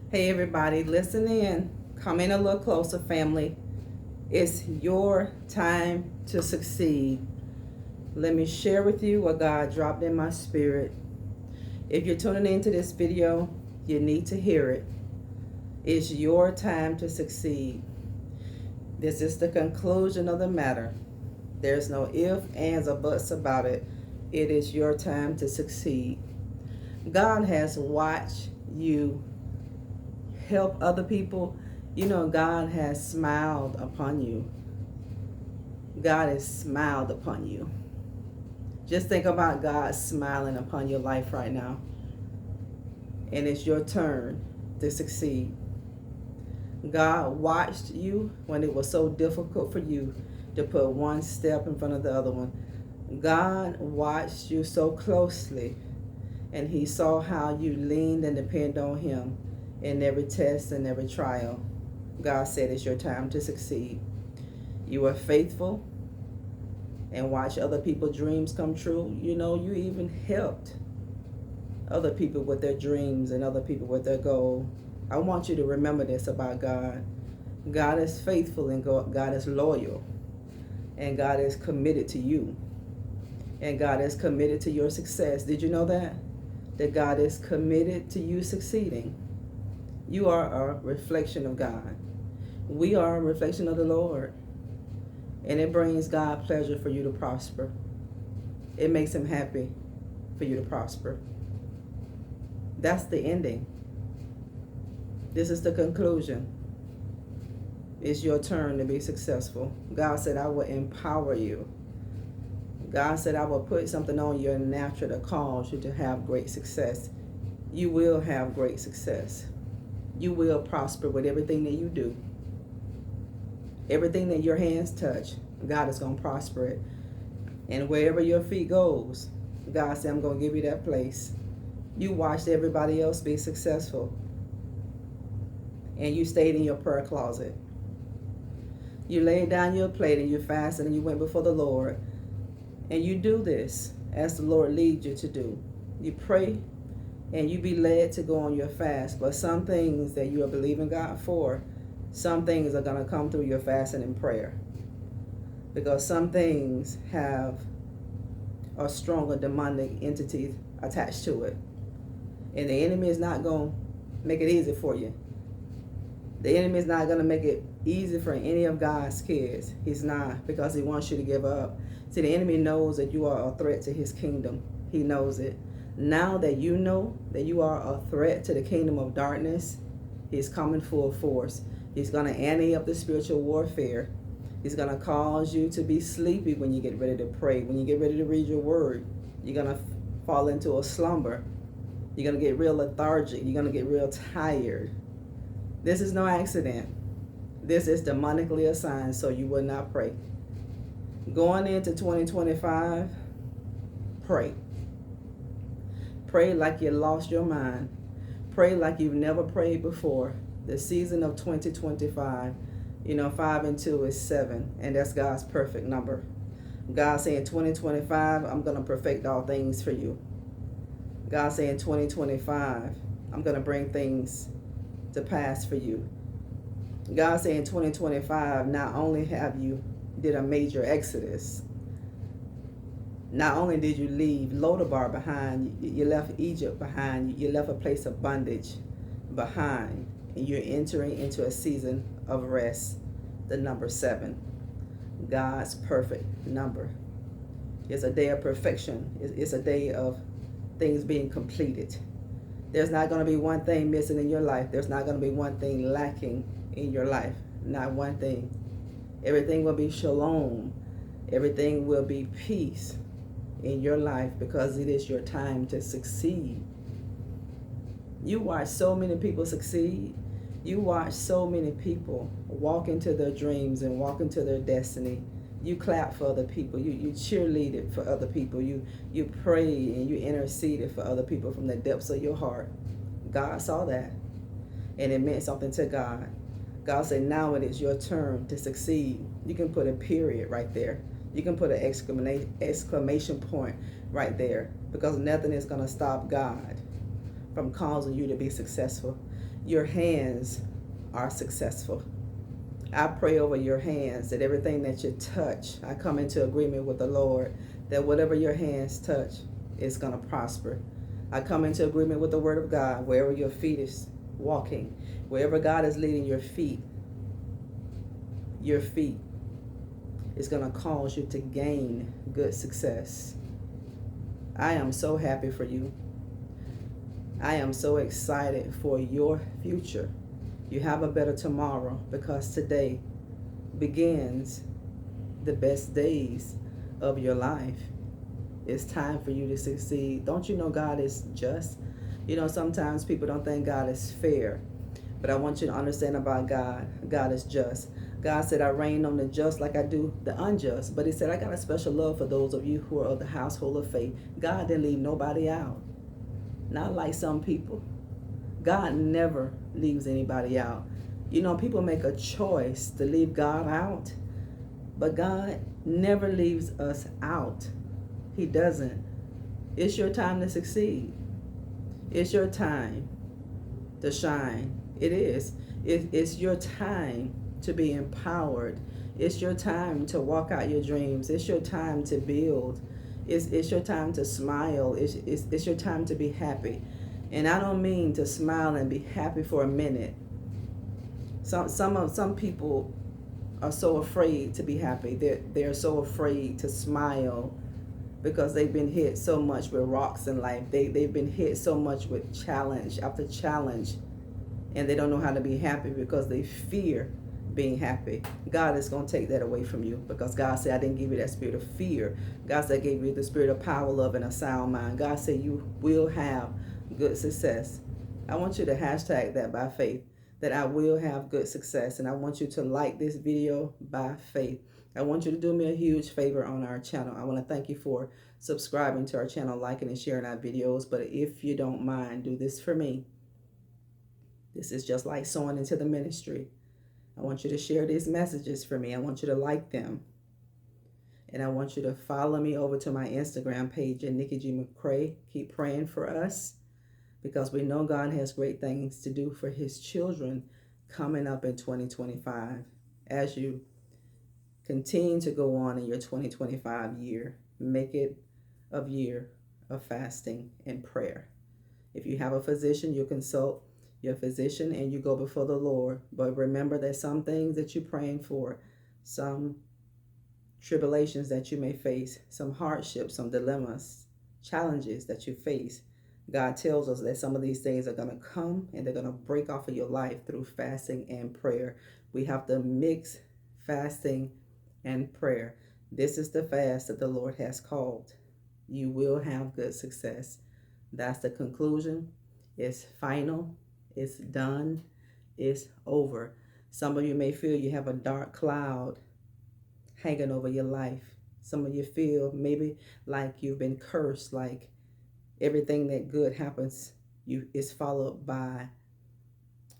Hey everybody, listen in. Come in a little closer, family. It's your time to succeed. Let me share with you what God dropped in my spirit. If you're tuning into this video, you need to hear it. It's your time to succeed. This is the conclusion of the matter. There's no ifs, ands, or buts about it. It is your time to succeed. God has watched you help other people. God has smiled upon you. God has smiled upon you. Just think about God smiling upon your life right now. And it's your turn to succeed. God watched you when it was so difficult for you to put one step in front of the other one. God watched you so closely, and he saw how you leaned and depended on him in every test and every trial. God said it's your time to succeed. You are faithful and watch other people's dreams come true. You even helped other people with their dreams and other people with their goal. I want you to remember this about God. God is faithful and God is loyal. And God is committed to you. And God is committed to your success. Did you know that? That God is committed to you succeeding. You are a reflection of God. We are a reflection of the Lord. And it brings God pleasure for you to prosper. It makes him happy for you to prosper. That's the ending. This is the conclusion. It's your turn to be successful. God said, I will empower you. God said, I will put something on your natural to cause you to have great success. You will have great success. You will prosper with everything that you do. Everything that your hands touch, God is going to prosper it. And wherever your feet goes, God said, I'm going to give you that place. You watched everybody else be successful. And you stayed in your prayer closet. You laid down your plate and you fasted and you went before the Lord. And you do this as the Lord leads you to do. You pray and you be led to go on your fast. But some things that you are believing God for, some things are going to come through your fasting and prayer. Because some things have a stronger demonic entity attached to it. And the enemy is not going to make it easy for you. The enemy is not going to make it easy for any of God's kids. He's not, because he wants you to give up. See, the enemy knows that you are a threat to his kingdom. He knows it. Now that you know that you are a threat to the kingdom of darkness, he's coming full force. He's going to ante up the spiritual warfare. He's going to cause you to be sleepy when you get ready to pray. When you get ready to read your word, you're going to fall into a slumber. You're going to get real lethargic. You're going to get real tired. This is no accident. This is demonically assigned so you will not pray. Going into 2025, pray. Pray like you lost your mind. Pray like you've never prayed before. The season of 2025, 5 and 2 is 7, and that's God's perfect number. God saying 2025, I'm going to perfect all things for you. God saying 2025, I'm going to bring things to pass for you. God saying 2025, not only have you did a major exodus, not only did you leave Lodabar behind, you left Egypt behind, you left a place of bondage behind, and you're entering into a season of rest, the number 7, God's perfect number. It's a day of perfection. It's a day of things being completed. There's not going to be one thing missing in your life. There's not going to be one thing lacking in your life. Not one thing. Everything will be shalom. Everything will be peace in your life because it is your time to succeed. You watch so many people succeed. You watch so many people walk into their dreams and walk into their destiny. You clap for other people. You cheerleaded for other people. You prayed and you interceded for other people from the depths of your heart. God saw that. And it meant something to God. God said, now it is your turn to succeed. You can put a period right there. You can put an exclamation point right there. Because nothing is going to stop God from causing you to be successful. your hands are successful. I pray over your hands that everything that you touch, I come into agreement with the Lord that whatever your hands touch is going to prosper. I come into agreement with the Word of God wherever your feet is walking, wherever God is leading your feet is going to cause you to gain good success. I am so happy for you. I am so excited for your future. You have a better tomorrow because today begins the best days of your life. It's time for you to succeed. Don't you know God is just? You know, sometimes people don't think God is fair, but I want you to understand about God. God is just. God said, I reign on the just like I do the unjust. But he said, I got a special love for those of you who are of the household of faith. God didn't leave nobody out. Not like some people. God never leaves anybody out. You know, people make a choice to leave God out, but God never leaves us out. He doesn't. It's your time to succeed. It's your time to shine. It is. It's your time to be empowered. It's your time to walk out your dreams. It's your time to build. It's your time to smile. It's your time to be happy. And I don't mean to smile and be happy for a minute. Some people are so afraid to be happy. They're so afraid to smile because they've been hit so much with rocks in life. They've been hit so much with challenge after challenge, and they don't know how to be happy because they fear being happy. God is going to take that away from you because God said, I didn't give you that spirit of fear. God said, I gave you the spirit of power, love, and a sound mind. God said you will have good success. I want you to hashtag that by faith, that I will have good success. And I want you to like this video by faith. I want you to do me a huge favor on our channel. I want to thank you for subscribing to our channel, liking and sharing our videos. But if you don't mind, do this for me. This is just like sowing into the ministry. I want you to share these messages for me. I want you to like them. And I want you to follow me over to my Instagram page at Nikki McCray. Keep praying for us because we know God has great things to do for his children coming up in 2025. As you continue to go on in your 2025 year, make it a year of fasting and prayer. If you have a physician, you consult your physician and you go before the Lord. But remember that some things that you're praying for, some tribulations that you may face, some hardships, some dilemmas, challenges that you face, God tells us that some of these things are going to come and they're going to break off of your life through fasting and prayer. We have to mix fasting and prayer. This is the fast that the Lord has called. You will have good success. That's the conclusion. It's final. It's done. It's over. Some of you may feel you have a dark cloud hanging over your life. Some of you feel maybe like you've been cursed, like everything that good happens is followed by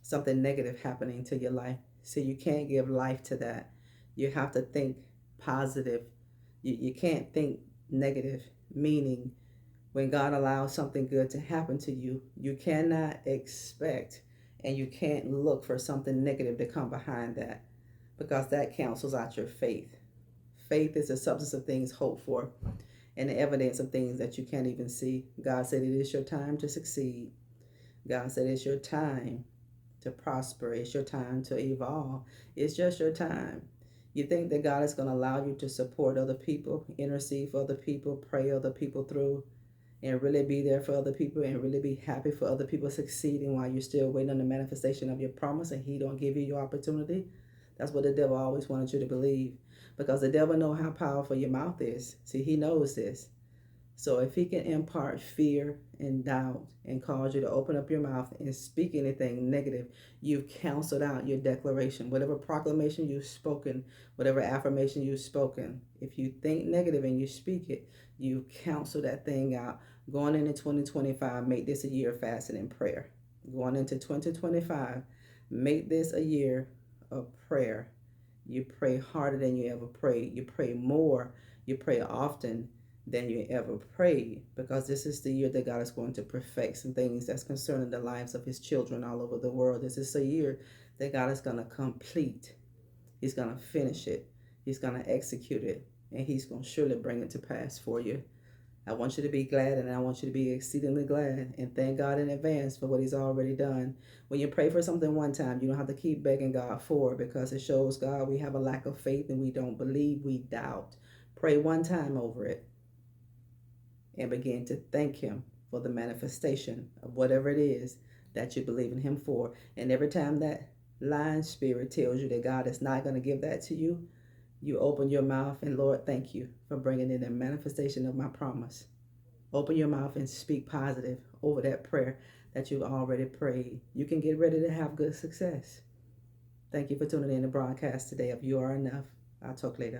something negative happening to your life. So you can't give life to that. You have to think positive. You can't think negative, meaning when God allows something good to happen to you, you cannot expect and you can't look for something negative to come behind that because that cancels out your faith. Faith is the substance of things hoped for and the evidence of things that you can't even see. God said it is your time to succeed. God said it's your time to prosper. It's your time to evolve. It's just your time. You think that God is going to allow you to support other people, intercede for other people, pray other people through, and really be there for other people and really be happy for other people succeeding while you're still waiting on the manifestation of your promise and he don't give you your opportunity? That's what the devil always wanted you to believe, because the devil knows how powerful your mouth is. See, he knows this. So if he can impart fear and doubt and cause you to open up your mouth and speak anything negative, you've canceled out your declaration. Whatever proclamation you've spoken, whatever affirmation you've spoken, if you think negative and you speak it, you cancel that thing out. Going into 2025, make this a year of fasting and prayer. Going into 2025, make this a year of prayer. You pray harder than you ever prayed. You pray more. You pray often. than you ever prayed, because this is the year that God is going to perfect some things that's concerning the lives of his children all over the world. This is a year that God is going to complete. He's going to finish it. He's going to execute it. And he's going to surely bring it to pass for you. I want you to be glad, and I want you to be exceedingly glad, and thank God in advance for what he's already done. When you pray for something one time, you don't have to keep begging God for it, because it shows God we have a lack of faith and we don't believe, we doubt. Pray one time over it and begin to thank him for the manifestation of whatever it is that you believe in him for. And every time that lying spirit tells you that God is not going to give that to you, you open your mouth and, Lord, thank you for bringing in the manifestation of my promise. Open your mouth and speak positive over that prayer that you already prayed. You can get ready to have good success. Thank you for tuning in to the broadcast today of You Are Enough. I'll talk later.